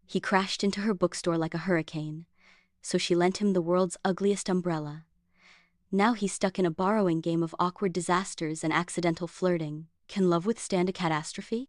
He crashed into her bookstore like a hurricane, so she lent him the world's ugliest umbrella. Now he's stuck in a borrowing game of awkward disasters and accidental flirting. Can love withstand a catastrophe?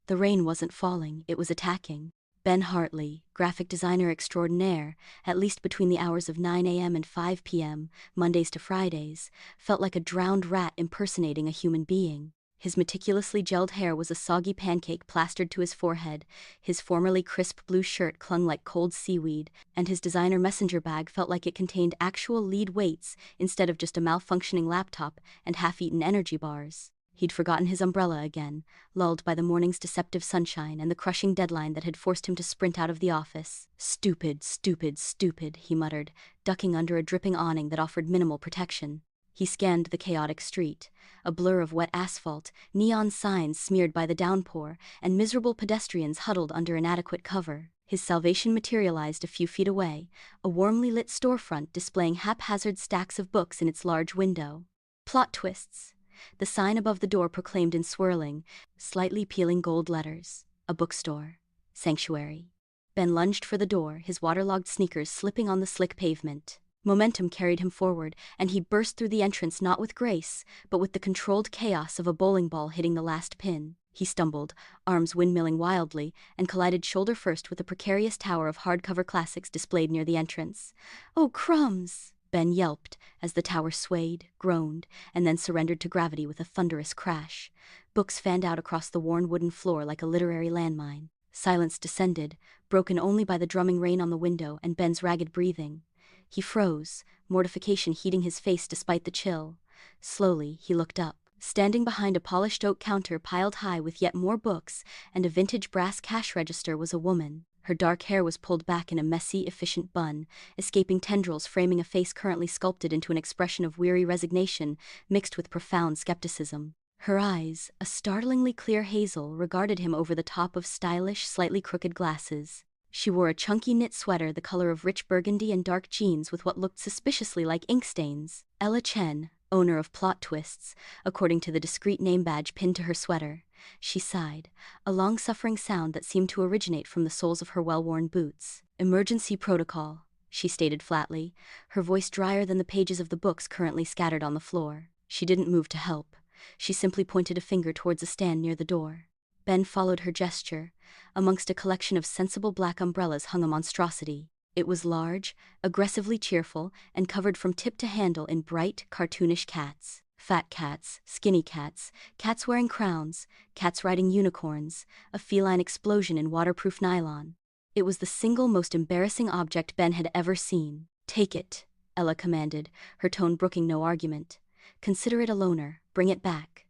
The rain wasn't falling, it was attacking. Ben Hartley, graphic designer extraordinaire, at least between the hours of 9 a.m. and 5 p.m., Mondays to Fridays, felt like a drowned rat impersonating a human being. His meticulously gelled hair was a soggy pancake plastered to his forehead, his formerly crisp blue shirt clung like cold seaweed, and his designer messenger bag felt like it contained actual lead weights instead of just a malfunctioning laptop and half-eaten energy bars. He'd forgotten his umbrella again, lulled by the morning's deceptive sunshine and the crushing deadline that had forced him to sprint out of the office. Stupid, stupid, stupid, he muttered, ducking under a dripping awning that offered minimal protection. He scanned the chaotic street, a blur of wet asphalt, neon signs smeared by the downpour, and miserable pedestrians huddled under inadequate cover. His salvation materialized a few feet away, a warmly lit storefront displaying haphazard stacks of books in its large window. Plot twists. The sign above the door proclaimed in swirling, slightly peeling gold letters, "A bookstore. Sanctuary." Ben lunged for the door, his waterlogged sneakers slipping on the slick pavement. Momentum carried him forward, and he burst through the entrance not with grace, but with the controlled chaos of a bowling ball hitting the last pin. He stumbled, arms windmilling wildly, and collided shoulder first with a precarious tower of hardcover classics displayed near the entrance. "Oh, crumbs!" Ben yelped as the tower swayed, groaned, and then surrendered to gravity with a thunderous crash. Books fanned out across the worn wooden floor like a literary landmine. Silence descended, broken only by the drumming rain on the window and Ben's ragged breathing. He froze, mortification heating his face despite the chill. Slowly, he looked up. Standing behind a polished oak counter piled high with yet more books and a vintage brass cash register was a woman. Her dark hair was pulled back in a messy, efficient bun, escaping tendrils framing a face currently sculpted into an expression of weary resignation mixed with profound skepticism. Her eyes, a startlingly clear hazel, regarded him over the top of stylish, slightly crooked glasses. She wore a chunky knit sweater the color of rich burgundy and dark jeans with what looked suspiciously like ink stains. Ella Chen, owner of Plot Twists, according to the discreet name badge pinned to her sweater. She sighed, a long-suffering sound that seemed to originate from the soles of her well-worn boots. "Emergency protocol," she stated flatly, her voice drier than the pages of the books currently scattered on the floor. She didn't move to help. She simply pointed a finger towards a stand near the door. Ben followed her gesture. Amongst a collection of sensible black umbrellas hung a monstrosity. It was large, aggressively cheerful, and covered from tip to handle in bright, cartoonish cats. Fat cats, skinny cats, cats wearing crowns, cats riding unicorns, a feline explosion in waterproof nylon. It was the single most embarrassing object Ben had ever seen. "Take it," Ella commanded, her tone brooking no argument. "Consider it a loaner, bring it back."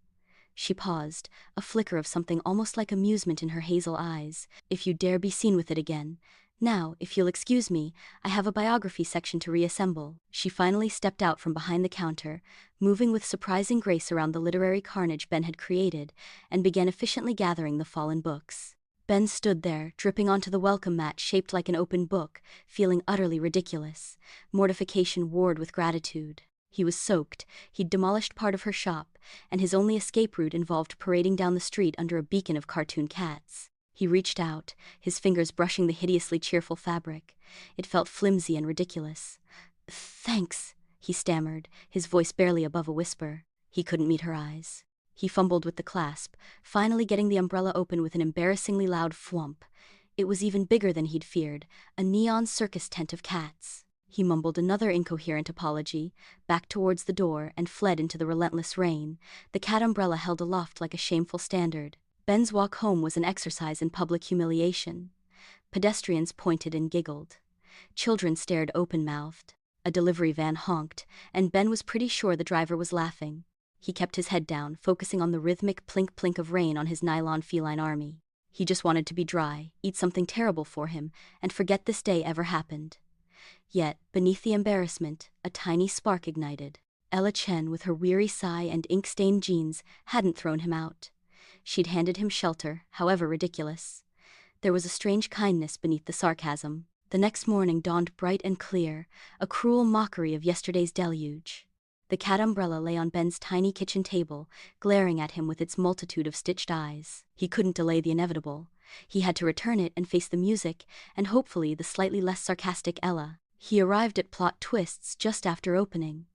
She paused, a flicker of something almost like amusement in her hazel eyes. "If you dare be seen with it again. Now, if you'll excuse me, I have a biography section to reassemble." She finally stepped out from behind the counter, moving with surprising grace around the literary carnage Ben had created, and began efficiently gathering the fallen books. Ben stood there, dripping onto the welcome mat shaped like an open book, feeling utterly ridiculous. Mortification warred with gratitude. He was soaked, he'd demolished part of her shop, and his only escape route involved parading down the street under a beacon of cartoon cats. He reached out, his fingers brushing the hideously cheerful fabric. It felt flimsy and ridiculous. "Thanks," he stammered, his voice barely above a whisper. He couldn't meet her eyes. He fumbled with the clasp, finally getting the umbrella open with an embarrassingly loud thwomp. It was even bigger than he'd feared, a neon circus tent of cats. He mumbled another incoherent apology, backed towards the door, and fled into the relentless rain, the cat umbrella held aloft like a shameful standard. Ben's walk home was an exercise in public humiliation. Pedestrians pointed and giggled. Children stared open-mouthed. A delivery van honked, and Ben was pretty sure the driver was laughing. He kept his head down, focusing on the rhythmic plink-plink of rain on his nylon feline army. He just wanted to be dry, eat something terrible for him, and forget this day ever happened. Yet, beneath the embarrassment, a tiny spark ignited. Ella Chen, with her weary sigh and ink-stained jeans, hadn't thrown him out. She'd handed him shelter, however ridiculous. There was a strange kindness beneath the sarcasm. The next morning dawned bright and clear, a cruel mockery of yesterday's deluge. The cat umbrella lay on Ben's tiny kitchen table, glaring at him with its multitude of stitched eyes. He couldn't delay the inevitable. He had to return it and face the music, and hopefully the slightly less sarcastic Ella. He arrived at plot twists just after opening.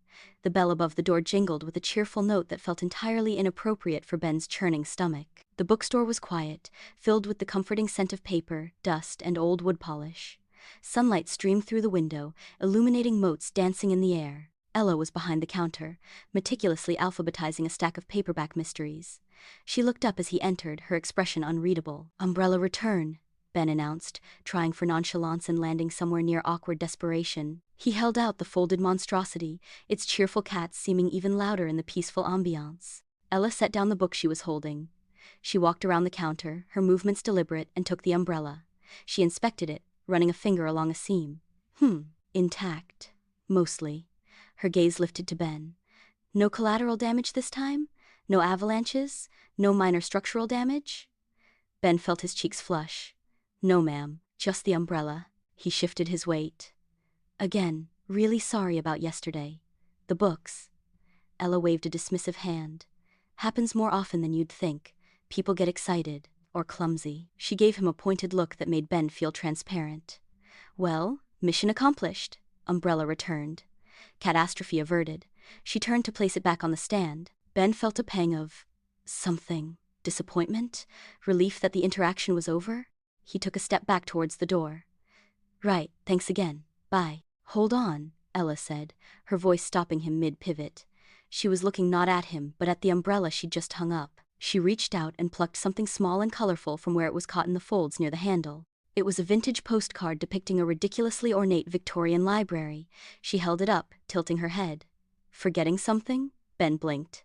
The bell above the door jingled with a cheerful note that felt entirely inappropriate for Ben's churning stomach. The bookstore was quiet, filled with the comforting scent of paper, dust, and old wood polish. Sunlight streamed through the window, illuminating motes dancing in the air. Ella was behind the counter, meticulously alphabetizing a stack of paperback mysteries. She looked up as he entered, her expression unreadable. "Umbrella return," Ben announced, trying for nonchalance and landing somewhere near awkward desperation. He held out the folded monstrosity, its cheerful cats seeming even louder in the peaceful ambiance. Ella set down the book she was holding. She walked around the counter, her movements deliberate, and took the umbrella. She inspected it, running a finger along a seam. Intact. Mostly. Her gaze lifted to Ben. No collateral damage this time? No avalanches? No minor structural damage? Ben felt his cheeks flush. "No, ma'am, just the umbrella." He shifted his weight. "Again, really sorry about yesterday. The books." Ella waved a dismissive hand. "Happens more often than you'd think. People get excited, or clumsy." She gave him a pointed look that made Ben feel transparent. "Well, mission accomplished," Umbrella returned. Cat-Astrophe averted. She turned to place it back on the stand. Ben felt a pang of something. Disappointment? Relief that the interaction was over? He took a step back towards the door. "Right, thanks again. Bye." "Hold on," Ella said, her voice stopping him mid-pivot. She was looking not at him, but at the umbrella she'd just hung up. She reached out and plucked something small and colorful from where it was caught in the folds near the handle. It was a vintage postcard depicting a ridiculously ornate Victorian library. She held it up, tilting her head. "Forgetting something?" Ben blinked.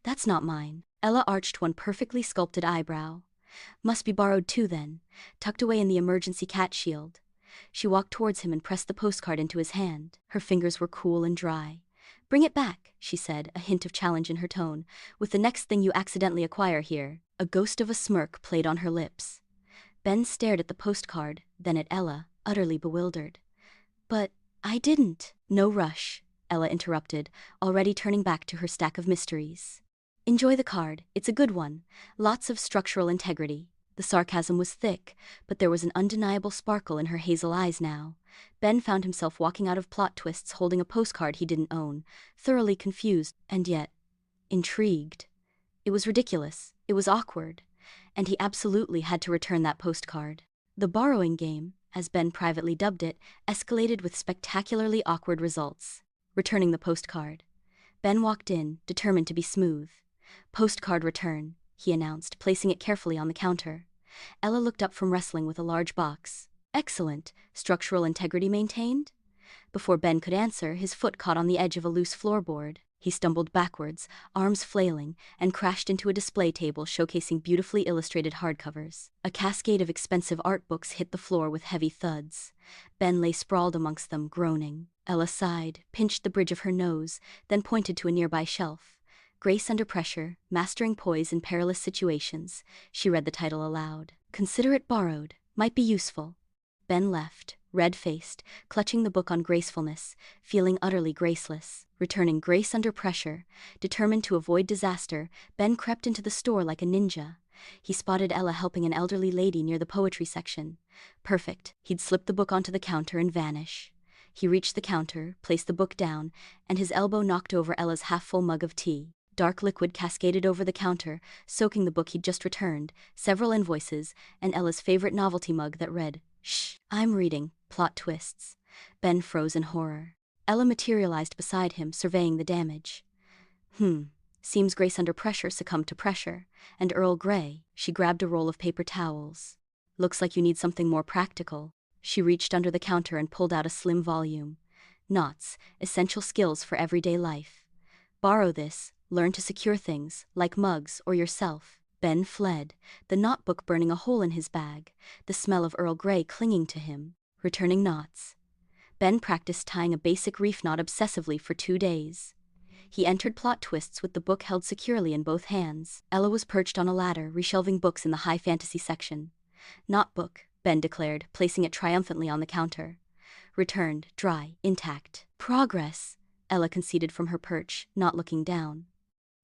"That's not mine." Ella arched one perfectly sculpted eyebrow. "Must be borrowed too then, tucked away in the emergency cat shield." She walked towards him and pressed the postcard into his hand. Her fingers were cool and dry. "Bring it back," she said, a hint of challenge in her tone, "with the next thing you accidentally acquire here." A ghost of a smirk played on her lips. Ben stared at the postcard, then at Ella, utterly bewildered. "But I didn't." "No rush," Ella interrupted, already turning back to her stack of mysteries. "Enjoy the card, it's a good one. Lots of structural integrity." The sarcasm was thick, but there was an undeniable sparkle in her hazel eyes now. Ben found himself walking out of plot twists holding a postcard he didn't own, thoroughly confused, and yet intrigued. It was ridiculous, it was awkward, and he absolutely had to return that postcard. The borrowing game, as Ben privately dubbed it, escalated with spectacularly awkward results. Returning the postcard. Ben walked in, determined to be smooth. "Postcard return," he announced, placing it carefully on the counter. Ella looked up from wrestling with a large box. "Excellent. Structural integrity maintained?" Before Ben could answer, his foot caught on the edge of a loose floorboard. He stumbled backwards, arms flailing, and crashed into a display table showcasing beautifully illustrated hardcovers. A cascade of expensive art books hit the floor with heavy thuds. Ben lay sprawled amongst them, groaning. Ella sighed, pinched the bridge of her nose, then pointed to a nearby shelf. "Grace Under Pressure, Mastering Poise in Perilous Situations." She read the title aloud. "Consider it borrowed. Might be useful." Ben left, red-faced, clutching the book on gracefulness, feeling utterly graceless. Returning Grace Under Pressure, determined to avoid disaster, Ben crept into the store like a ninja. He spotted Ella helping an elderly lady near the poetry section. Perfect. He'd slip the book onto the counter and vanish. He reached the counter, placed the book down, and his elbow knocked over Ella's half-full mug of tea. Dark liquid cascaded over the counter, soaking the book he'd just returned, several invoices, and Ella's favorite novelty mug that read, "Shh, I'm reading, plot twists." Ben froze in horror. Ella materialized beside him, surveying the damage. Seems Grace Under Pressure succumbed to pressure. And Earl Grey." She grabbed a roll of paper towels. "Looks like you need something more practical." She reached under the counter and pulled out a slim volume. "Knots, Essential Skills for Everyday Life. Borrow this, learn to secure things, like mugs or yourself." Ben fled, the knot book burning a hole in his bag, the smell of Earl Grey clinging to him. Returning knots. Ben practiced tying a basic reef knot obsessively for 2 days. He entered plot twists with the book held securely in both hands. Ella was perched on a ladder, reshelving books in the high fantasy section. "Knot book," Ben declared, placing it triumphantly on the counter. "Returned, dry, intact." "Progress," Ella conceded from her perch, not looking down.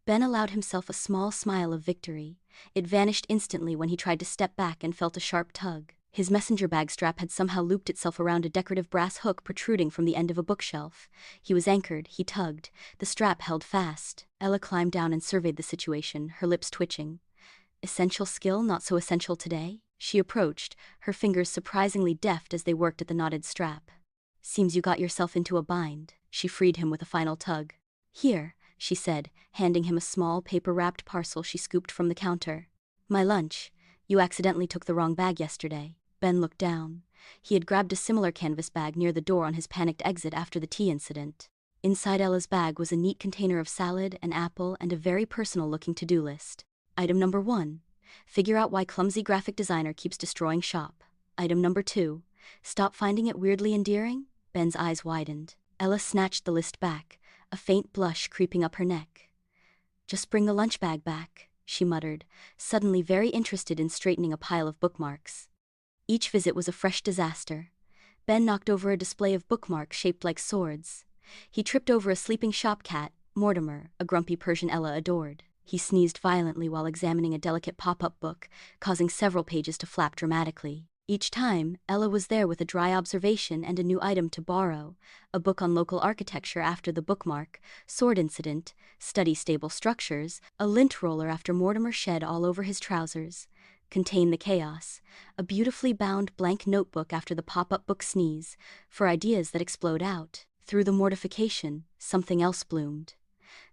Ben allowed himself a small smile of victory. It vanished instantly when he tried to step back and felt a sharp tug. His messenger bag strap had somehow looped itself around a decorative brass hook protruding from the end of a bookshelf. He was anchored, he tugged. The strap held fast. Ella climbed down and surveyed the situation, her lips twitching. Essential skill, not so essential today? She approached, her fingers surprisingly deft as they worked at the knotted strap. Seems you got yourself into a bind. She freed him with a final tug. Here, she said, handing him a small paper-wrapped parcel she scooped from the counter. My lunch. You accidentally took the wrong bag yesterday. Ben looked down. He had grabbed a similar canvas bag near the door on his panicked exit after the tea incident. Inside Ella's bag was a neat container of salad, an apple, and a very personal-looking to-do list. Item number 1. Figure out why clumsy graphic designer keeps destroying shop. Item number 2. Stop finding it weirdly endearing? Ben's eyes widened. Ella snatched the list back, a faint blush creeping up her neck. Just bring the lunch bag back, she muttered, suddenly very interested in straightening a pile of bookmarks. Each visit was a fresh disaster. Ben knocked over a display of bookmarks shaped like swords. He tripped over a sleeping shop cat, Mortimer, a grumpy Persian Ella adored. He sneezed violently while examining a delicate pop-up book, causing several pages to flap dramatically. Each time, Ella was there with a dry observation and a new item to borrow: a book on local architecture after the bookmark, sword incident, study stable structures, a lint roller after Mortimer shed all over his trousers, contain the chaos, a beautifully bound blank notebook after the pop-up book sneeze, for ideas that explode out. Through the mortification, something else bloomed.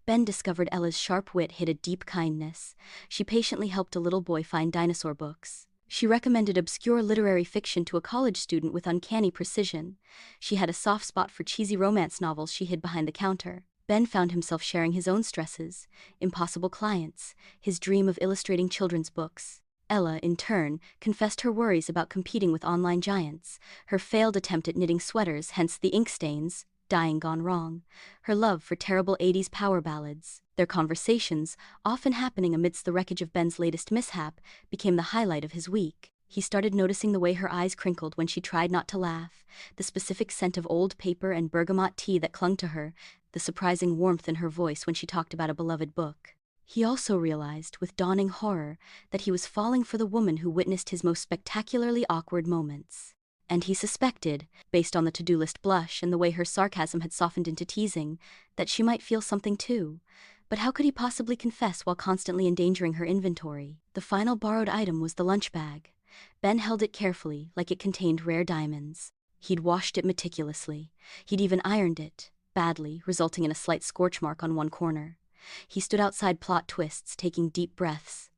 Ben discovered Ella's sharp wit hid a deep kindness. She patiently helped a little boy find dinosaur books. She recommended obscure literary fiction to a college student with uncanny precision. She had a soft spot for cheesy romance novels she hid behind the counter. Ben found himself sharing his own stresses, impossible clients, his dream of illustrating children's books. Ella, in turn, confessed her worries about competing with online giants, her failed attempt at knitting sweaters, hence the ink stains, dyeing gone wrong, her love for terrible 80s power ballads. Their conversations, often happening amidst the wreckage of Ben's latest mishap, became the highlight of his week. He started noticing the way her eyes crinkled when she tried not to laugh, the specific scent of old paper and bergamot tea that clung to her, the surprising warmth in her voice when she talked about a beloved book. He also realized, with dawning horror, that he was falling for the woman who witnessed his most spectacularly awkward moments. And he suspected, based on the to-do list blush and the way her sarcasm had softened into teasing, that she might feel something too. But how could he possibly confess while constantly endangering her inventory? The final borrowed item was the lunch bag. Ben held it carefully, like it contained rare diamonds. He'd washed it meticulously. He'd even ironed it, badly, resulting in a slight scorch mark on one corner. He stood outside plot twists, taking deep breaths.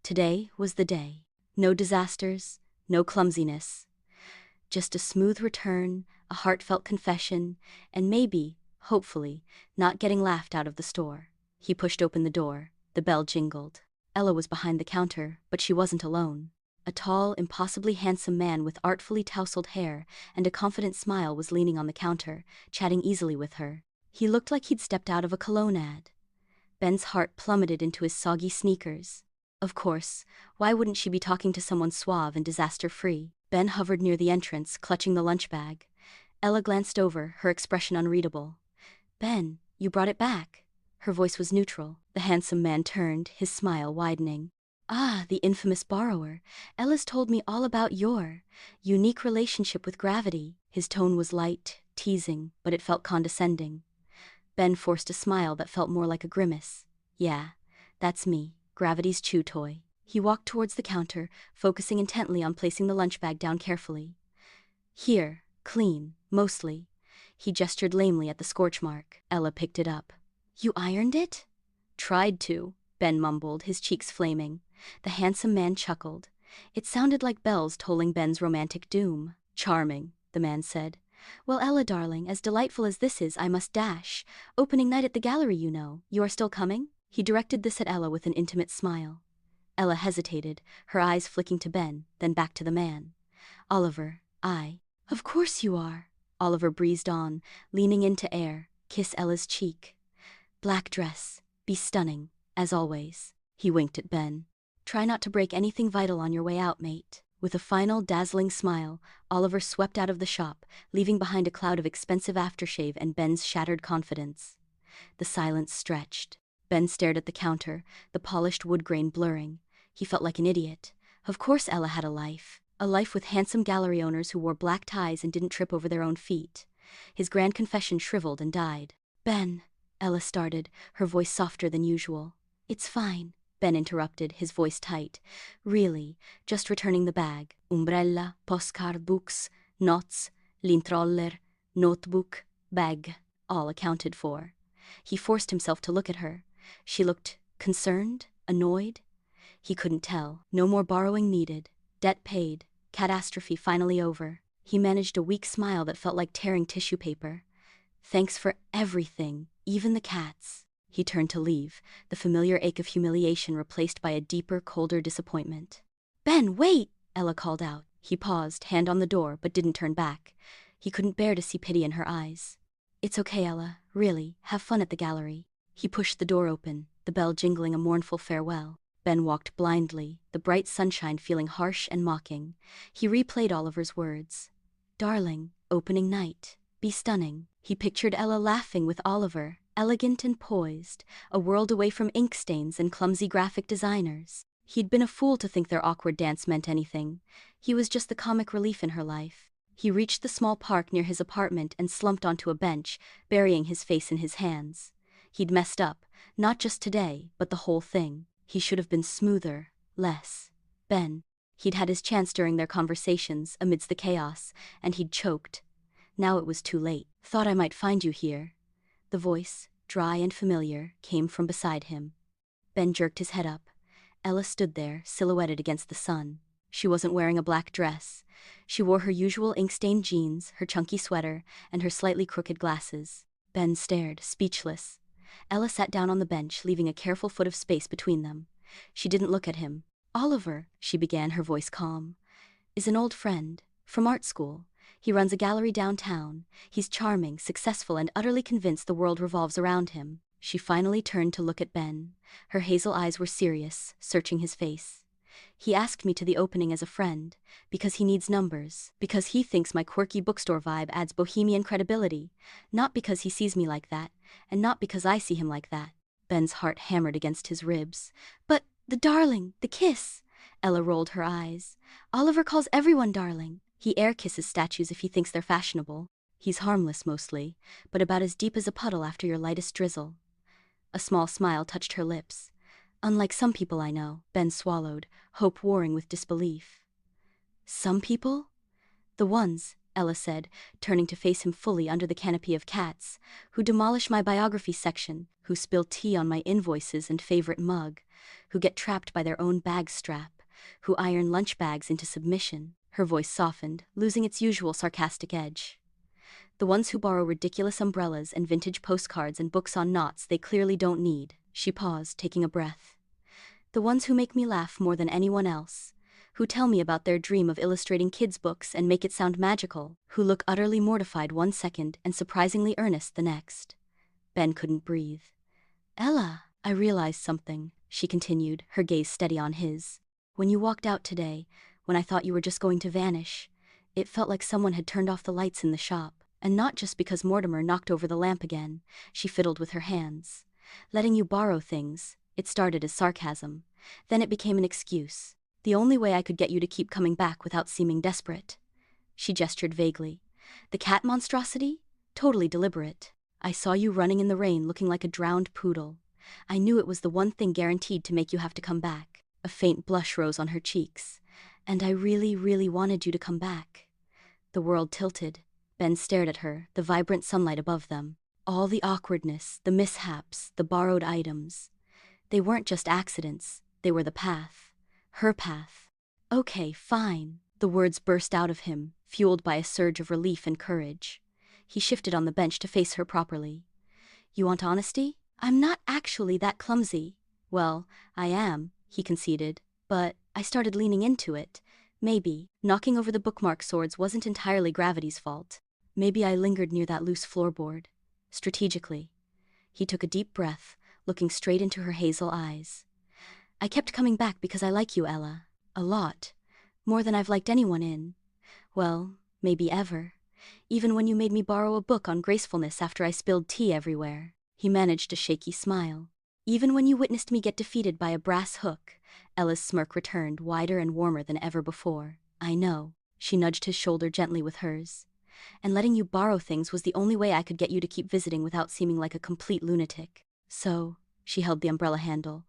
Today was the day. No disasters, no clumsiness. Just a smooth return, a heartfelt confession, and maybe, hopefully, not getting laughed out of the store. He pushed open the door. The bell jingled. Ella was behind the counter, but she wasn't alone. A tall, impossibly handsome man with artfully tousled hair and a confident smile was leaning on the counter, chatting easily with her. He looked like he'd stepped out of a cologne ad. Ben's heart plummeted into his soggy sneakers. Of course, why wouldn't she be talking to someone suave and disaster-free? Ben hovered near the entrance, clutching the lunch bag. Ella glanced over, her expression unreadable. Ben, you brought it back. Her voice was neutral. The handsome man turned, his smile widening. Ah, the infamous borrower. Ella's told me all about your unique relationship with gravity. His tone was light, teasing, but it felt condescending. Ben forced a smile that felt more like a grimace. Yeah, that's me, gravity's chew toy. He walked towards the counter, focusing intently on placing the lunch bag down carefully. Here, clean, mostly. He gestured lamely at the scorch mark. Ella picked it up. You ironed it? Tried to, Ben mumbled, his cheeks flaming. The handsome man chuckled. It sounded like bells tolling Ben's romantic doom. Charming, the man said. Well, Ella, darling, as delightful as this is, I must dash. Opening night at the gallery, you know. You are still coming? He directed this at Ella with an intimate smile. Ella hesitated, her eyes flicking to Ben, then back to the man. Oliver, Of course you are. Oliver breezed on, leaning into air. Kiss Ella's cheek. Black dress. Be stunning, as always. He winked at Ben. Try not to break anything vital on your way out, mate. With a final, dazzling smile, Oliver swept out of the shop, leaving behind a cloud of expensive aftershave and Ben's shattered confidence. The silence stretched. Ben stared at the counter, the polished wood grain blurring. He felt like an idiot. Of course Ella had a life. A life with handsome gallery owners who wore black ties and didn't trip over their own feet. His grand confession shriveled and died. Ben, Ella started, her voice softer than usual. It's fine, Ben interrupted, his voice tight. Really, just returning the bag. Umbrella, postcard, books, notes, lintroller, notebook, bag, all accounted for. He forced himself to look at her. She looked concerned, annoyed. He couldn't tell. No more borrowing needed. Debt paid. Cat-Astrophe finally over. He managed a weak smile that felt like tearing tissue paper. Thanks for everything, even the cats. He turned to leave, the familiar ache of humiliation replaced by a deeper, colder disappointment. Ben, wait! Ella called out. He paused, hand on the door, but didn't turn back. He couldn't bear to see pity in her eyes. It's okay, Ella. Really, have fun at the gallery. He pushed the door open, the bell jingling a mournful farewell. Ben walked blindly, the bright sunshine feeling harsh and mocking. He replayed Oliver's words. Darling, opening night. Be stunning. He pictured Ella laughing with Oliver, elegant and poised, a world away from ink stains and clumsy graphic designers. He'd been a fool to think their awkward dance meant anything. He was just the comic relief in her life. He reached the small park near his apartment and slumped onto a bench, burying his face in his hands. He'd messed up, not just today, but the whole thing. He should have been smoother, less. Ben. He'd had his chance during their conversations, amidst the chaos, and he'd choked. Now it was too late. Thought I might find you here. The voice, dry and familiar, came from beside him. Ben jerked his head up. Ella stood there, silhouetted against the sun. She wasn't wearing a black dress. She wore her usual ink-stained jeans, her chunky sweater, and her slightly crooked glasses. Ben stared, speechless. Ella sat down on the bench, leaving a careful foot of space between them. She didn't look at him. Oliver, she began, her voice calm, is an old friend, from art school. He runs a gallery downtown. He's charming, successful, and utterly convinced the world revolves around him. She finally turned to look at Ben. Her hazel eyes were serious, searching his face. He asked me to the opening as a friend, because he needs numbers, because he thinks my quirky bookstore vibe adds bohemian credibility, not because he sees me like that, and not because I see him like that. Ben's heart hammered against his ribs. But the darling, the kiss. Ella rolled her eyes. Oliver calls everyone darling. He air kisses statues if he thinks they're fashionable. He's harmless mostly, but about as deep as a puddle after your lightest drizzle. A small smile touched her lips. Unlike some people I know, Ben swallowed, hope warring with disbelief. Some people? The ones, Ella said, turning to face him fully under the canopy of cats, who demolish my biography section, who spill tea on my invoices and favorite mug, who get trapped by their own bag strap, who iron lunch bags into submission. Her voice softened, losing its usual sarcastic edge. The ones who borrow ridiculous umbrellas and vintage postcards and books on knots they clearly don't need. She paused, taking a breath. The ones who make me laugh more than anyone else, who tell me about their dream of illustrating kids' books and make it sound magical, who look utterly mortified one second and surprisingly earnest the next. Ben couldn't breathe. Ella, I realized something, she continued, her gaze steady on his. When you walked out today, when I thought you were just going to vanish, it felt like someone had turned off the lights in the shop. And not just because Mortimer knocked over the lamp again, she fiddled with her hands. Letting you borrow things, it started as sarcasm. Then it became an excuse. The only way I could get you to keep coming back without seeming desperate. She gestured vaguely. The cat monstrosity? Totally deliberate. I saw you running in the rain looking like a drowned poodle. I knew it was the one thing guaranteed to make you have to come back. A faint blush rose on her cheeks. And I really, really wanted you to come back. The world tilted. Ben stared at her, the vibrant sunlight above them. All the awkwardness, the mishaps, the borrowed items. They weren't just accidents, they were the path. Her path. Okay, fine. The words burst out of him, fueled by a surge of relief and courage. He shifted on the bench to face her properly. You want honesty? I'm not actually that clumsy. Well, I am, he conceded, but I started leaning into it. Maybe knocking over the bookmark swords wasn't entirely gravity's fault. Maybe I lingered near that loose floorboard. Strategically. He took a deep breath, looking straight into her hazel eyes. I kept coming back because I like you, Ella. A lot. More than I've liked anyone in, well, maybe ever. Even when you made me borrow a book on gracefulness after I spilled tea everywhere. He managed a shaky smile. Even when you witnessed me get defeated by a brass hook. Ella's smirk returned, wider and warmer than ever before. I know. She nudged his shoulder gently with hers. And letting you borrow things was the only way I could get you to keep visiting without seeming like a complete lunatic. So, she held the umbrella handle.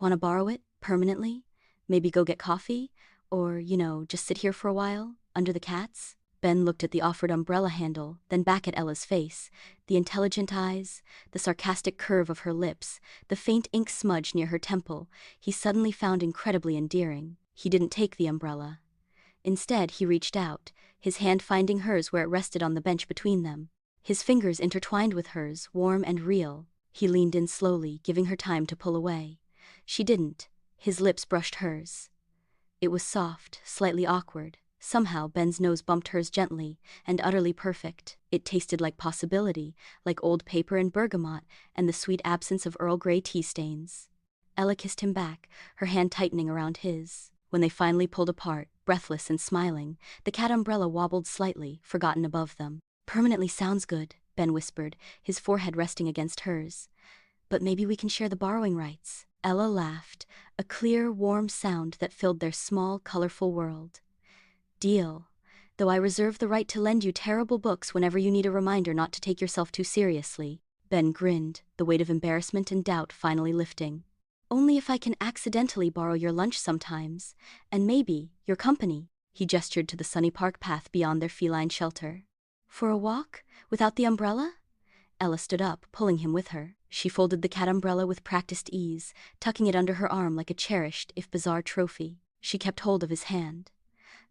Wanna borrow it? Permanently? Maybe go get coffee? Or, just sit here for a while? Under the cats? Ben looked at the offered umbrella handle, then back at Ella's face. The intelligent eyes, the sarcastic curve of her lips, the faint ink smudge near her temple, he suddenly found incredibly endearing. He didn't take the umbrella. Instead, he reached out, his hand finding hers where it rested on the bench between them. His fingers intertwined with hers, warm and real. He leaned in slowly, giving her time to pull away. She didn't. His lips brushed hers. It was soft, slightly awkward. Somehow, Ben's nose bumped hers gently, and utterly perfect. It tasted like possibility, like old paper and bergamot, and the sweet absence of Earl Grey tea stains. Ella kissed him back, her hand tightening around his. When they finally pulled apart, breathless and smiling, the cat umbrella wobbled slightly, forgotten above them. Permanently sounds good, Ben whispered, his forehead resting against hers. But maybe we can share the borrowing rights. Ella laughed, a clear, warm sound that filled their small, colorful world. Deal. Though I reserve the right to lend you terrible books whenever you need a reminder not to take yourself too seriously. Ben grinned, the weight of embarrassment and doubt finally lifting. Only if I can accidentally borrow your lunch sometimes, and maybe your company. He gestured to the sunny park path beyond their feline shelter. For a walk? Without the umbrella? Ella stood up, pulling him with her. She folded the cat umbrella with practiced ease, tucking it under her arm like a cherished, if bizarre, trophy. She kept hold of his hand.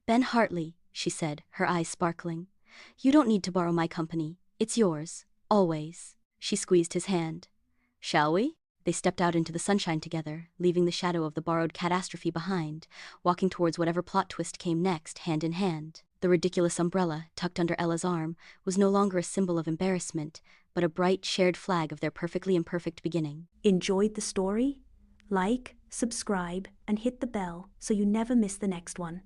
Ben Hartley, she said, her eyes sparkling. You don't need to borrow my company. It's yours. Always. She squeezed his hand. Shall we? They stepped out into the sunshine together, leaving the shadow of the borrowed Cat-Astrophe behind, walking towards whatever plot twist came next, hand in hand. The ridiculous umbrella, tucked under Ella's arm, was no longer a symbol of embarrassment, but a bright, shared flag of their perfectly imperfect beginning. Enjoyed the story? Like, subscribe, and hit the bell so you never miss the next one.